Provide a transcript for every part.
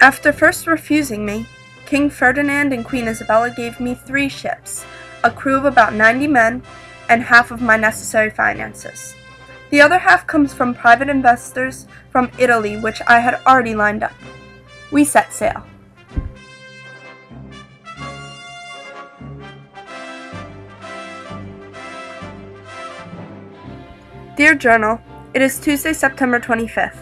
After first refusing me, King Ferdinand and Queen Isabella gave me 3 ships, a crew of about 90 men, and half of my necessary finances. The other half comes from private investors from Italy, which I had already lined up. We set sail. Dear Journal, it is Tuesday, September 25th.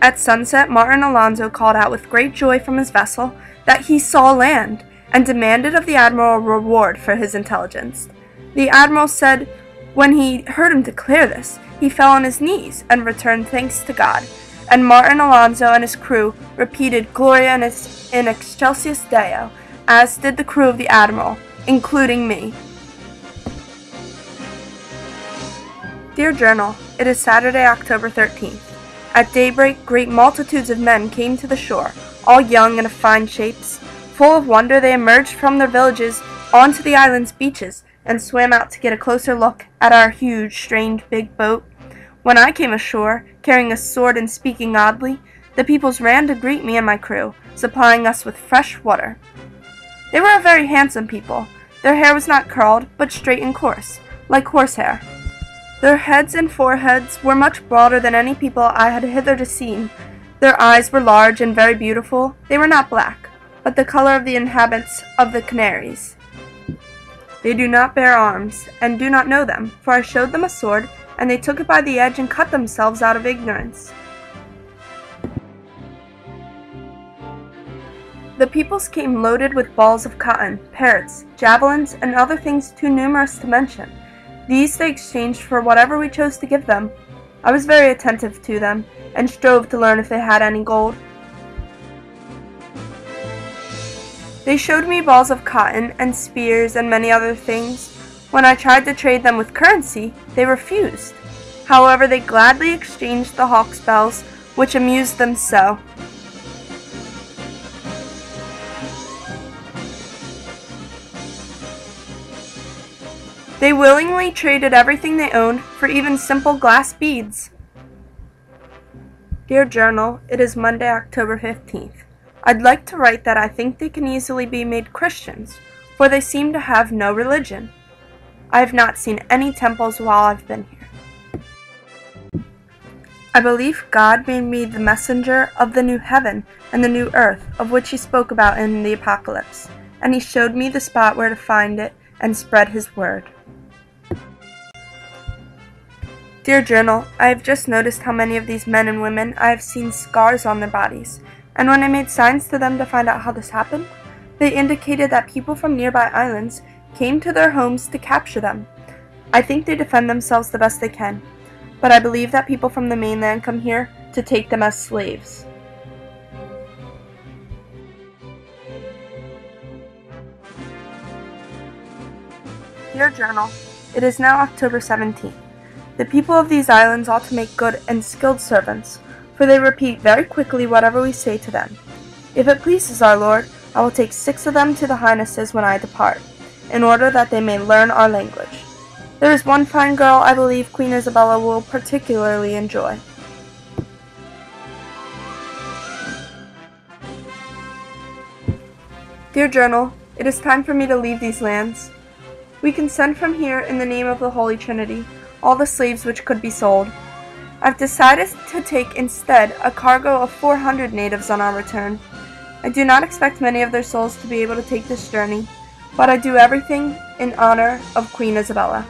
At sunset, Martin Alonso called out with great joy from his vessel that he saw land, and demanded of the admiral a reward for his intelligence. The admiral said when he heard him declare this, he fell on his knees and returned thanks to God, and Martin Alonso and his crew repeated Gloria in excelsis Deo, as did the crew of the admiral, including me. Dear Journal, it is Saturday, October 13th. At daybreak, great multitudes of men came to the shore, all young and of fine shapes. Full of wonder, they emerged from their villages onto the island's beaches and swam out to get a closer look at our huge, strange, big boat. When I came ashore, carrying a sword and speaking oddly, the peoples ran to greet me and my crew, supplying us with fresh water. They were a very handsome people. Their hair was not curled, but straight and coarse, like horsehair. Their heads and foreheads were much broader than any people I had hitherto seen. Their eyes were large and very beautiful. They were not black, but the color of the inhabitants of the Canaries. They do not bear arms, and do not know them, for I showed them a sword, and they took it by the edge and cut themselves out of ignorance. The peoples came loaded with balls of cotton, parrots, javelins, and other things too numerous to mention. These they exchanged for whatever we chose to give them. I was very attentive to them, and strove to learn if they had any gold. They showed me balls of cotton and spears and many other things. When I tried to trade them with currency, they refused. However, they gladly exchanged the hawk's bells, which amused them so. They willingly traded everything they owned for even simple glass beads. Dear Journal, it is Monday, October 15th. I'd like to write that I think they can easily be made Christians, for they seem to have no religion. I have not seen any temples while I've been here. I believe God made me the messenger of the new heaven and the new earth, of which he spoke about in the Apocalypse, and he showed me the spot where to find it and spread his word. Dear Journal, I have just noticed how many of these men and women I have seen scars on their bodies, and when I made signs to them to find out how this happened, they indicated that people from nearby islands came to their homes to capture them. I think they defend themselves the best they can, but I believe that people from the mainland come here to take them as slaves. Dear Journal, it is now October 17th. The people of these islands ought to make good and skilled servants, for they repeat very quickly whatever we say to them. If it pleases our Lord, I will take 6 of them to the Highnesses when I depart, in order that they may learn our language. There is one fine girl I believe Queen Isabella will particularly enjoy. Dear Journal, it is time for me to leave these lands. We can send from here in the name of the Holy Trinity all the slaves which could be sold. I've decided to take instead a cargo of 400 natives on our return. I do not expect many of their souls to be able to take this journey, but I do everything in honor of Queen Isabella.